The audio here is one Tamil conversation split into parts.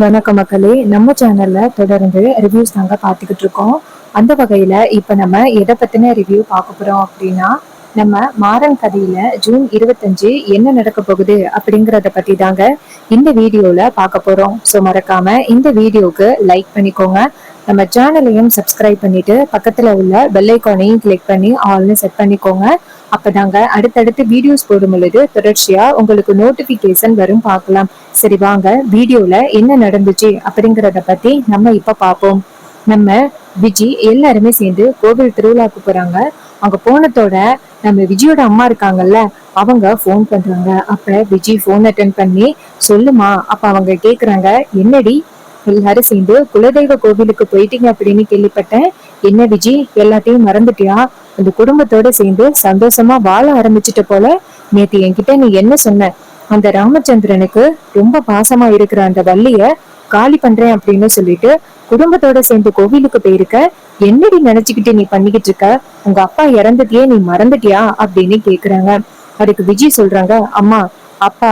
வணக்கம் மக்களே. நம்ம சேனல்ல தொடர்ந்து ரிவ்யூஸ் தாங்க பார்த்துக்கிட்டு இருக்கோம். அந்த வகையில இப்ப நம்ம எதை பத்தின ரிவ்யூ பார்க்க போறோம் அப்படின்னா, நம்ம மாறன் கதையில ஜூன் 25 என்ன நடக்க போகுது அப்படிங்கறத பத்தி தாங்க இந்த வீடியோல பார்க்க போறோம். ஸோ மறக்காம இந்த வீடியோக்கு லைக் பண்ணிக்கோங்க. நம்ம சேனலையும் சப்ஸ்கிரைப் பண்ணிட்டு பக்கத்துல உள்ள பெல் ஐக்கானையும் கிளிக் பண்ணி ஆல்னு செட் பண்ணிக்கோங்க. அப்பதாங்க அடுத்தடுத்து வீடியோஸ் போடும் பொழுது தொடர்ச்சியா உங்களுக்கு நோட்டிபிகேஷன் வரும், பார்க்கலாம். சரி வாங்க வீடியோல என்ன நடந்துச்சு அப்படிங்கறத பத்தி நம்ம இப்ப பார்ப்போம். நம்ம விஜி எல்லாருமே சேர்ந்து கோவில் திருவிழாக்கு போறாங்க. அங்க போனதோட நம்ம விஜயோட அம்மா இருக்காங்கல்ல, அவங்க போன் பண்றாங்க. அப்ப விஜி போன் அட்டன் பண்ணி சொல்லுமா. அப்ப அவங்க கேக்குறாங்க, என்னடி எல்லாரும் சேர்ந்து குலதெய்வ கோவிலுக்கு போயிட்டீங்க அப்படின்னு கேள்விப்பட்டேன். என்ன விஜி, எல்லாத்தையும் மறந்துட்டியா? அந்த குடும்பத்தோட சேர்ந்து சந்தோஷமா வாழ ஆரம்பிச்சிட்ட போல. நேத்து என்கிட்ட நீ என்ன சொன்ன? அந்த ராமச்சந்திரனுக்கு ரொம்ப பாசமா இருக்கிற அந்த வள்ளிய காலி பண்றேன் அப்படின்னு சொல்லிட்டு குடும்பத்தோட சேர்ந்து கோவிலுக்கு போயிருக்க. என்னடி நினைச்சுக்கிட்டு நீ பண்ணிக்கிட்டு இருக்க? உங்க அப்பா இறந்ததையே நீ மறந்துட்டியா அப்படின்னு கேக்குறாங்க. அதுக்கு விஜய் சொல்றாங்க, அம்மா, அப்பா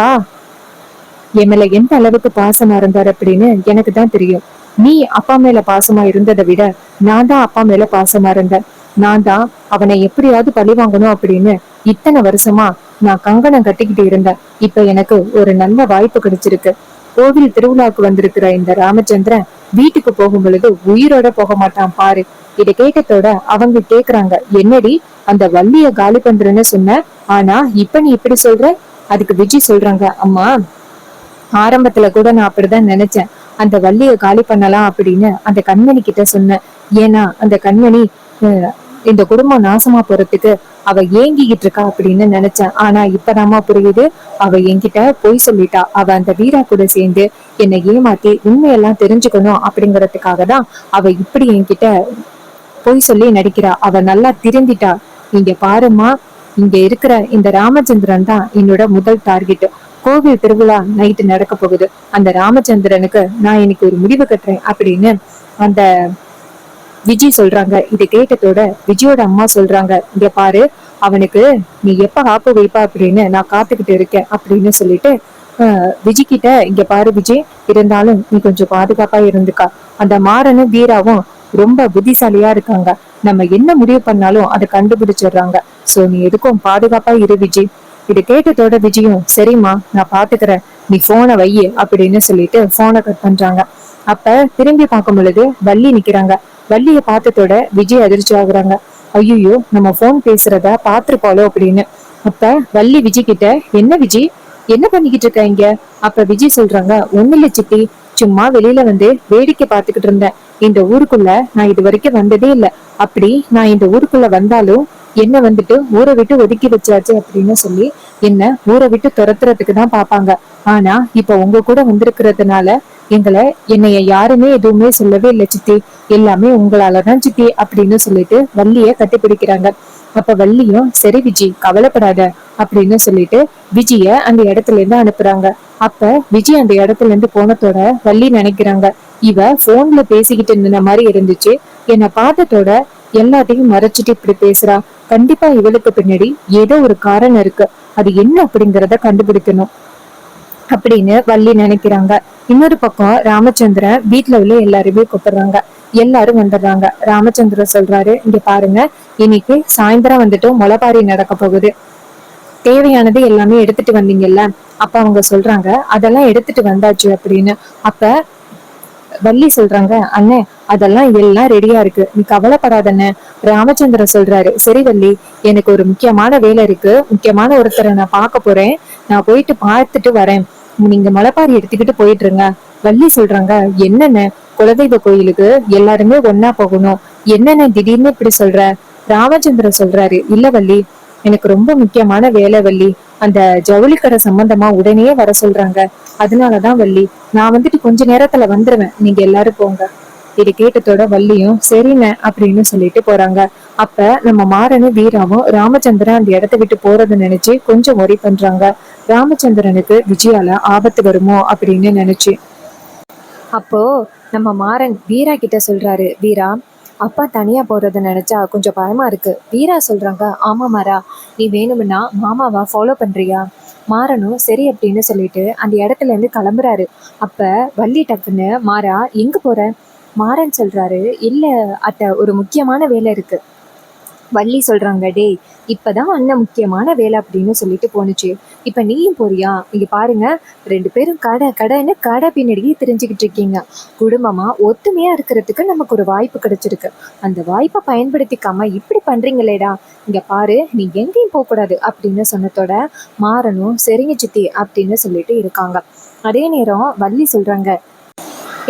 என் மேல எந்த அளவுக்கு பாசமா இருந்தார் அப்படின்னு எனக்கு தான் தெரியும். நீ அப்பா மேல பாசமா இருந்ததை விட நான் தான் அப்பா மேல பாசமா இருந்தேன். நான் தான் அவனை எப்படியாவது பழி வாங்கணும் அப்படின்னு இத்தனை வருஷமா நான் கங்கணம் கட்டிக்கிட்டு இருந்தேன். இப்ப எனக்கு ஒரு நல்ல வாய்ப்பு கிடைச்சிருக்கு. கோவில் திருவிழாவுக்கு வந்திருக்கிற இந்த ராமச்சந்திரன் வீட்டுக்கு போகும் பொழுது உயிரோட போக மாட்டான் பாரு. இதை கேட்டதோட அவங்க கேக்குறாங்க, என்னடி அந்த வள்ளிய காலி பண்றேன்னு சொன்ன, ஆனா இப்ப நீ இப்படி சொல்ற? அதுக்கு விஜய் சொல்றாங்க, அம்மா, ஆரம்பத்துல கூட நான் அப்படிதான் நினைச்சேன். அந்த வள்ளிய காலி பண்ணலாம் அப்படின்னு அந்த கண்மணி கிட்ட சொன்னேன். ஏன்னா அந்த கண்மணி இந்த குடும்பம் நாசமா போறதுக்கு அவ ஏங்கிக்கிட்டு இருக்கா அப்படின்னு நினைச்சேன். ஆனா இப்பதாம்மா புரியுது, அவ என்கிட்ட பொய் சொல்லிட்டா. அவ அந்த வீரா கூட சேர்ந்து என்னை ஏமாத்தி உண்மையெல்லாம் தெரிஞ்சுக்கணும் அப்படிங்கறதுக்காக தான் அவ இப்படி என்கிட்ட பொய் சொல்லி நடிக்கிறா. அவ நல்லா திருந்திட்டா. இங்க பாருமா, இங்க இருக்கிற இந்த ராமச்சந்திரன் தான் என்னோட முதல் டார்கெட். கோவில் திருவிழா நைட்டு நடக்க போகுது. அந்த ராமச்சந்திரனுக்கு நான் இன்னைக்கு ஒரு முடிவு கட்டுறேன் அப்படின்னு அந்த விஜய் சொல்றாங்க. இதை கேட்டதோட விஜயோட அம்மா சொல்றாங்க, இங்க பாரு, அவனுக்கு நீ எப்ப ஆப்பு வைப்பா அப்படின்னு நான் காத்துக்கிட்டு இருக்கேன் அப்படின்னு சொல்லிட்டு விஜய் கிட்ட, இங்க பாரு விஜய், இருந்தாலும் நீ கொஞ்சம் பாதுகாப்பா இருந்துக்கா. அந்த மாறனும் வீராவும் ரொம்ப புத்திசாலியா இருக்காங்க. நம்ம என்ன முடிவு பண்ணாலும் அதை கண்டுபிடிச்சிடுறாங்க. சோ நீ எதுக்கும் பாதுகாப்பா இரு விஜய். இது கேட்டதோட விஜயும், சரிம்மா நான் பாத்துக்கிறேன், நீ போனை வை அப்படின்னு சொல்லிட்டு போனை கட் பண்றாங்க. அப்ப திரும்பி பார்க்கும் பொழுது வள்ளி நிக்கிறாங்க. வள்ளிய பார்த்ததோட விஜய் அதிர்ச்சி ஆகுறாங்க. ஐயோ, நம்ம போன் பேசுறத பாத்துருப்பாளோ அப்படின்னு. அப்ப வள்ளி விஜய் கிட்ட, என்ன விஜய், என்ன பண்ணிக்கிட்டு இருக்க இங்க? அப்ப விஜய் சொல்றாங்க, ஒண்ணு இல்ல சித்தி, சும்மா வெளியில வந்து வேடிக்கை பார்த்துக்கிட்டு இருந்தேன். இந்த ஊருக்குள்ள நான் இது வரைக்கும் வந்ததே இல்ல. அப்படி நான் இந்த ஊருக்குள்ள வந்தாலும் என்ன வந்துட்டு ஊரை விட்டு ஒதுக்கி வச்சாச்சு அப்படின்னு சொல்லி என்ன ஊரை விட்டு துரத்துறதுக்கு தான் பாப்பாங்க. ஆனா இப்ப உங்க கூட வந்திருக்கிறதுனால என்னைய யாருமே எதுவுமே சொல்லவே இல்லை சித்தி, எல்லாமே உங்களாலதான் சித்தி அப்படின்னு சொல்லிட்டு வள்ளிய கட்டிப்பிடிக்கிறாங்க. அப்ப வள்ளியும், சரி விஜய், கவலைப்படாத அப்படின்னு சொல்லிட்டு விஜய அந்த இடத்துல இருந்து அனுப்புறாங்க. அப்ப விஜய் அந்த இடத்துல இருந்து போனதோட வள்ளி நினைக்கிறாங்க, இவ போன்ல பேசிக்கிட்டு இருந்த மாதிரி இருந்துச்சு, என்னை பார்த்ததோட எல்லாத்தையும் மறைச்சிட்டு இப்படி பேசுறா. கண்டிப்பா இவளுக்கு பின்னாடி ஏதோ ஒரு காரணம் இருக்கு. அது என்ன அப்படிங்கறத கண்டுபிடிக்கணும் அப்படின்னு வள்ளி நினைக்கிறாங்க. இன்னொரு பக்கம் ராமச்சந்திரன் வீட்டுல உள்ள எல்லாருமே கூப்பிடுறாங்க. எல்லாரும் வந்துடுறாங்க. ராமச்சந்திரன் சொல்றாரு, இங்க பாருங்க, இன்னைக்கு சாயந்தரம் வந்துட்டு முளைப்பாரி நடக்க போகுது. தேவையானது எல்லாமே எடுத்துட்டு வந்தீங்கல்ல? அப்ப அவங்க சொல்றாங்க, அதெல்லாம் எடுத்துட்டு வந்தாச்சு அப்படின்னு. அப்ப வள்ளி சொல்றாங்க, அண்ணே, அதெல்லாம் எல்லாம் ரெடியா இருக்கு, நீ கவலைப்படாதண்ணே. ராமச்சந்திரன் சொல்றாரு, சரி வள்ளி, எனக்கு ஒரு முக்கியமான வேலை இருக்கு, முக்கியமான ஒருத்தரை நான் பார்க்க போறேன், நான் போயிட்டு பார்த்துட்டு வரேன், நீங்க முளைப்பாரி எடுத்துக்கிட்டு போயிட்டு இருங்க. வள்ளி சொல்றாங்க, என்னென்ன குலதெய்வ கோயிலுக்கு எல்லாருமே ஒன்னா போகணும், என்னென்ன திடீர்னு இப்படி சொல்ற? ராமச்சந்திரன் சொல்றாரு, இல்ல வள்ளி, எனக்கு ரொம்ப முக்கியமான வேலை வள்ளி, அந்த ஜவுளிக்கடை சம்பந்தமா உடனே வர சொல்றாங்க, அதனாலதான் வள்ளி, நான் வந்துட்டு கொஞ்ச நேரத்துல வந்துருவேன், நீங்க எல்லாரும் போங்க. இது கேட்டதோட வள்ளியும் சரிண்ண அப்படின்னு சொல்லிட்டு போறாங்க. அப்ப நம்ம மாறனும் வீராவும் ராமச்சந்திரன் அந்த இடத்த விட்டு போறதை நினைச்சு கொஞ்சம் ஒரி பண்றாங்க. ராமச்சந்திரனுக்கு விஜயால ஆபத்து வருமோ அப்படின்னு நினைச்சு. அப்போ நம்ம மாறன் வீரா கிட்ட சொல்றாரு, வீரா, அப்பா தனியா போறத நினைச்சா கொஞ்சம் பயமா இருக்கு. வீரா சொல்றாங்க, ஆமா மாறா, நீ வேணும்னா மாமாவா ஃபாலோ பண்றியா? மாறனும் சரி அப்படின்னு சொல்லிட்டு அந்த இடத்துல இருந்து கிளம்புறாரு. அப்ப வள்ளி டக்குன்னு, மாறா எங்க போற? மாறன் சொல்றாரு, இல்ல அத்தை, ஒரு முக்கியமான வேலை இருக்கு. வள்ளி சொல்றாங்க, டேய் இப்பதான் அண்ணன் முக்கியமான வேலை அப்படின்னு சொல்லிட்டு போனுச்சு, இப்ப நீயும் போறியா? இங்க பாருங்க, 2 பேரும் கடை கடைன்னு கடை பின்னாடியே தெரிஞ்சுக்கிட்டு இருக்கீங்க. குடும்பமா ஒத்துமையா இருக்கிறதுக்கு நமக்கு ஒரு வாய்ப்பு கிடைச்சிருக்கு. அந்த வாய்ப்பை பயன்படுத்திக்காம இப்படி பண்றீங்களேடா. இங்க பாரு, நீ எங்கேயும் போக கூடாது அப்படின்னு சொன்னதோட மாறனும் சரிங்க சித்தி அப்படின்னு சொல்லிட்டு இருக்காங்க. அதே நேரம் வள்ளி சொல்றாங்க,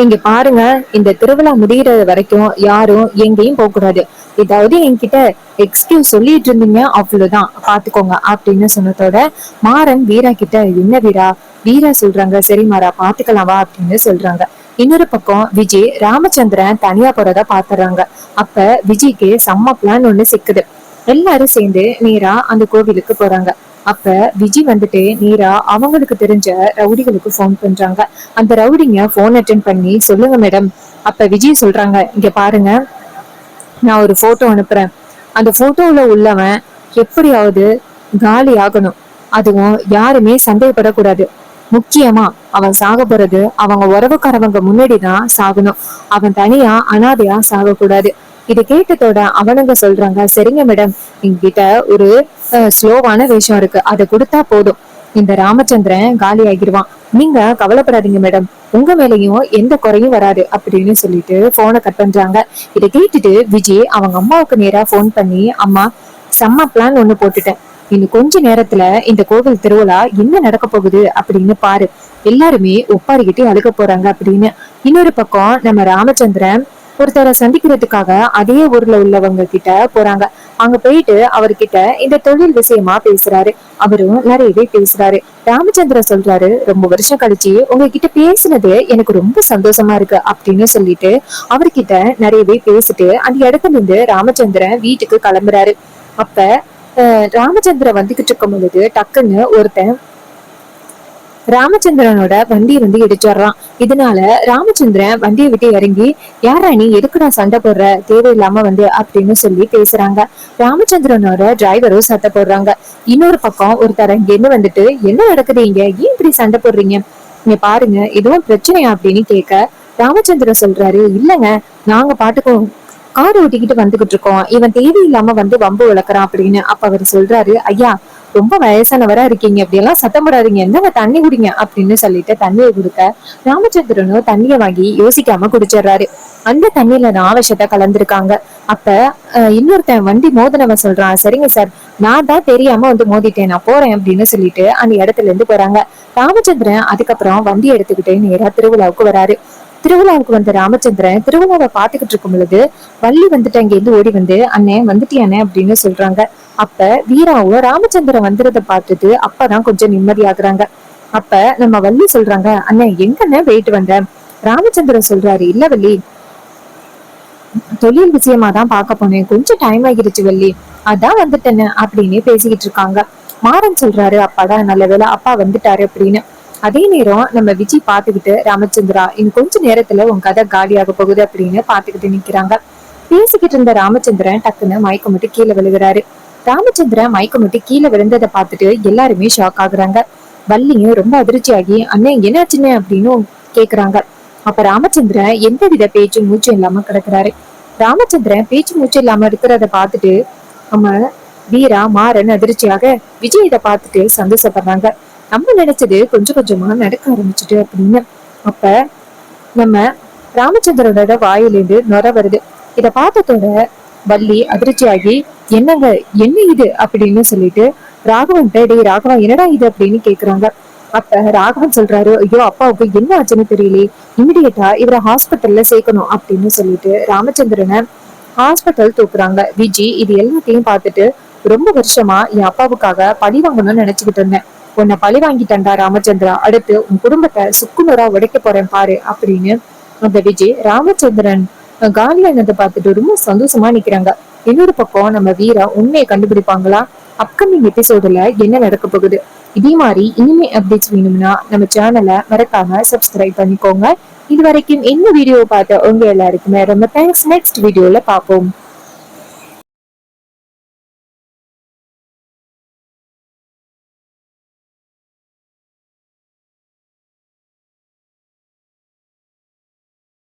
இங்க பாருங்க, இந்த திருவிழா முடிகிற வரைக்கும் யாரும் எங்கேயும் போக கூடாது. ஏதாவது என்கிட்ட எக்ஸ்கியூஸ் சொல்லிட்டு இருந்தீங்க அவ்வளவுதான், பாத்துக்கோங்க அப்படின்னு சொன்னதோட மாறன் வீரா கிட்ட, என்ன வீரா? வீரா சொல்றாங்க, சரி மாறா, பாத்துக்கலாம் வா அப்படின்னு சொல்றாங்க. இன்னொரு பக்கம் விஜய் ராமச்சந்திரன் தனியா போறத பாத்துறாங்க. அப்ப விஜய்க்கு செம்ம பிளான் ஒண்ணு சிக்குது. எல்லாரும் சேர்ந்து நேரா அந்த கோவிலுக்கு போறாங்க. அப்ப விஜய் வந்துட்டு நேரா அவங்களுக்கு தெரிஞ்ச ரவுடிகளுக்கு போன் பண்றாங்க. அந்த ரவுடிங்க போன் அட்டென்ட் பண்ணி, சொல்லுங்க மேடம். அப்ப விஜய் சொல்றாங்க, இங்க பாருங்க, நான் ஒரு போட்டோ அனுப்புறேன். அந்த போட்டோல உள்ளவன் எப்படியாவது காலி ஆகணும். அதுவும் யாருமே சந்தேகப்படக்கூடாது. முக்கியமா அவன் சாக போறது அவங்க உறவுக்காரவங்க முன்னாடிதான் சாகணும். அவன் தனியா அனாதையா சாகக்கூடாது. இதை கேட்டதோட அவனுங்க சொல்றாங்க, சரிங்க மேடம், எங்ககிட்ட ஒரு ஸ்லோவான விஷயம் இருக்கு, அதை கொடுத்தா போதும், இந்த ராமச்சந்திரன் காலி ஆகிடுவான். நீங்க கவலைப்படாதீங்க மேடம், உங்க மேலையும் எந்த குறையும் வராது அப்படின்னு சொல்லிட்டு போனை கட் பண்றாங்க. இதை கேட்டுட்டு விஜய் அவங்க அம்மாவுக்கு நேரா போன் பண்ணி, அம்மா செம்ம பிளான் ஒண்ணு போட்டுட்டேன். இன்னும் கொஞ்ச நேரத்துல இந்த கோவில் திருவிழா என்ன நடக்க போகுது அப்படின்னு பாரு. எல்லாருமே ஒப்பாரிக்கிட்டே அழுக போறாங்க அப்படின்னு. இன்னொரு பக்கம் நம்ம ராமச்சந்திரன் ஒருத்தரை சந்திக்கிறதுக்காக அதே ஊர்ல உள்ளவங்க கிட்ட போறாங்க. அங்க போயிட்டு அவர்கிட்ட இந்த தொழில் விஷயமா பேசுறாரு. அவரும் நிறையவே பேசுறாரு. ராமச்சந்திரன் சொல்றாரு, ரொம்ப வருஷம் கழிச்சு உங்ககிட்ட பேசுனது எனக்கு ரொம்ப சந்தோஷமா இருக்கு அப்படின்னு சொல்லிட்டு அவர்கிட்ட நிறையவே பேசிட்டு அந்த இடத்துல இருந்து ராமச்சந்திரன் வீட்டுக்கு கிளம்புறாரு. அப்ப ராமச்சந்திரன் வந்துகிட்டு இருக்கும் பொழுது டக்குன்னு ஒருத்தன் ராமச்சந்திரனோட வண்டியை வந்து இடிச்சிடுறான். இதனால ராமச்சந்திரன் வண்டியை விட்டு இறங்கி, யாரா நீ, எதுக்குடா சண்டை போடுற தேவையில்லாம வந்து அப்படின்னு சொல்லி பேசுறாங்க. ராமச்சந்திரனோட டிரைவரும் சண்டை போடுறாங்க. இன்னொரு பக்கம் ஒருத்தர் இங்க வந்துட்டு, என்ன நடக்குது இங்க, ஏன் இப்படி சண்டை போடுறீங்க, இங்க பாருங்க எதுவும் பிரச்சனையா அப்படின்னு கேட்க, ராமச்சந்திரன் சொல்றாரு, இல்லங்க, நாங்க பாட்டுக்கும் கார் ஓட்டிக்கிட்டு வந்துகிட்டு இருக்கோம், இவன் தேவையில்லாம வந்து வம்பு வளர்க்குறான் அப்படின்னு. அப்ப அவர் சொல்றாரு, ஐயா ரொம்ப வயசானவரா இருக்கீங்க, அப்படி எல்லாம் சத்தம் போடாதீங்க, என்னங்க தண்ணி குடிங்க அப்படின்னு சொல்லிட்டு தண்ணியை கொடுக்க ராமச்சந்திரனும் தண்ணியை வாங்கி யோசிக்காம குடிச்சிடுறாரு. அந்த தண்ணியில ஆவேசத்தை கலந்துருக்காங்க. அப்ப இன்னொருத்தன் வண்டி மோதினவன் சொல்றான், சரிங்க சார், நான் தான் தெரியாம வந்து மோதிட்டேன், நான் போறேன் அப்படின்னு சொல்லிட்டு அந்த இடத்துல இருந்து போறாங்க. ராமச்சந்திரன் அதுக்கப்புறம் வண்டி எடுத்துக்கிட்டு நேரா திருவிழாவுக்கு வராரு. திருவிழாவுக்கு வந்த ராமச்சந்திரன் திருவிழாவை பாத்துக்கிட்டு இருக்கும் பொழுது வள்ளி வந்துட்டு அங்க இருந்து ஓடி வந்து, அண்ணே வந்துட்டியானே அப்படின்னு சொல்றாங்க. அப்ப வீராவும் ராமச்சந்திரன் வந்துறத பார்த்துட்டு அப்பதான் கொஞ்சம் நிம்மதியாகுறாங்க. அப்ப நம்ம வள்ளி சொல்றாங்க, அண்ணே எங்கண்ணே போயிட்டு வந்த? ராமச்சந்திரன் சொல்றாரு, இல்ல வள்ளி, தொழில் விஷயமா தான் பார்க்க போனேன், கொஞ்சம் டைம் ஆகிருச்சு வள்ளி, அதான் வந்துட்டேன்னு அப்படின்னு பேசிக்கிட்டு இருக்காங்க. மாறன் சொல்றாரு, அப்பாடா நல்ல வேலை அப்பா வந்துட்டாரு அப்படின்னு. அதே நேரம் நம்ம விஜய் பாத்துக்கிட்டு, ராமச்சந்திரா இன்னும் கொஞ்ச நேரத்துல உன் கதை காலியாக போகுது அப்படின்னு பாத்துக்கிட்டு நிக்கிறாங்க. பேசிக்கிட்டு இருந்த ராமச்சந்திரன் டக்குன்னு மயக்கமிட்டு கீழே விழுகிறாரு. ராமச்சந்திரன் மயக்கமிட்டு கீழே விழுந்ததை பார்த்துட்டு எல்லாருமே ஷாக் ஆகுறாங்க. வள்ளியும் ரொம்ப அதிர்ச்சியாகி, அண்ணன் என்னாச்சுன்னு அப்படின்னு கேக்குறாங்க. அப்ப ராமச்சந்திரன் எந்தவித பேச்சு மூச்சும் இல்லாம கிடக்குறாரு. ராமச்சந்திரன் பேச்சு மூச்சு இல்லாம இருக்கிறத பார்த்துட்டு நம்ம வீரா மாறன் அதிர்ச்சியாக, விஜய் இதை பார்த்துட்டு சந்தோஷப்படுறாங்க. நம்ம நினைச்சது கொஞ்சம் கொஞ்சமா நடக்க ஆரம்பிச்சுட்டு அப்படின்னு. அப்ப நம்ம ராமச்சந்திரனோட வாயிலிருந்து நொர வருது. இத பார்த்ததோட வள்ளி அதிர்ச்சியாகி, என்னங்க என்ன இது அப்படின்னு சொல்லிட்டு ராகவன், டேய் ராகவன் என்னடா இது அப்படின்னு கேக்குறாங்க. அப்ப ராகவன் சொல்றாரு, ஐயோ அப்பாவுக்கு என்ன ஆச்சுன்னு தெரியலையே, இமிடியேட்டா இவரை ஹாஸ்பிட்டல்ல சேர்க்கணும் அப்படின்னு சொல்லிட்டு ராமச்சந்திரனை ஹாஸ்பிட்டல் தூக்குறாங்க. விஜி இது எல்லாத்தையும் பார்த்துட்டு, ரொம்ப வருஷமா என் அப்பாவுக்காக பழி வாங்கணும்னு நினைச்சுக்கிட்டு இருந்தேன், உன்னை பழி வாங்கிட்டேன்டா ராமச்சந்திரா, அடுத்து உன் குடும்பத்தை சுக்குநூறா உடைக்க போறேன் பாரு அப்படின்னு அந்த விஜய் ராமச்சந்திரன் காலியானதை பார்த்துட்டு ரொம்ப சந்தோஷமா நிக்கிறாங்க. இன்னொரு பக்கம் நம்ம வீரா உண்மையை கண்டுபிடிப்பாங்களா? அப்கமிங் எபிசோடுல என்ன நடக்க போகுது? இதே மாதிரி இனிமே அப்டேட்ஸ் வேணும்னா நம்ம சேனலை மறக்காம சப்ஸ்கிரைப் பண்ணிக்கோங்க. இது வரைக்கும் இந்த வீடியோவை பார்த்த உங்க எல்லாருக்குமே ரொம்ப தேங்க்ஸ். நெக்ஸ்ட் வீடியோல பார்ப்போம்.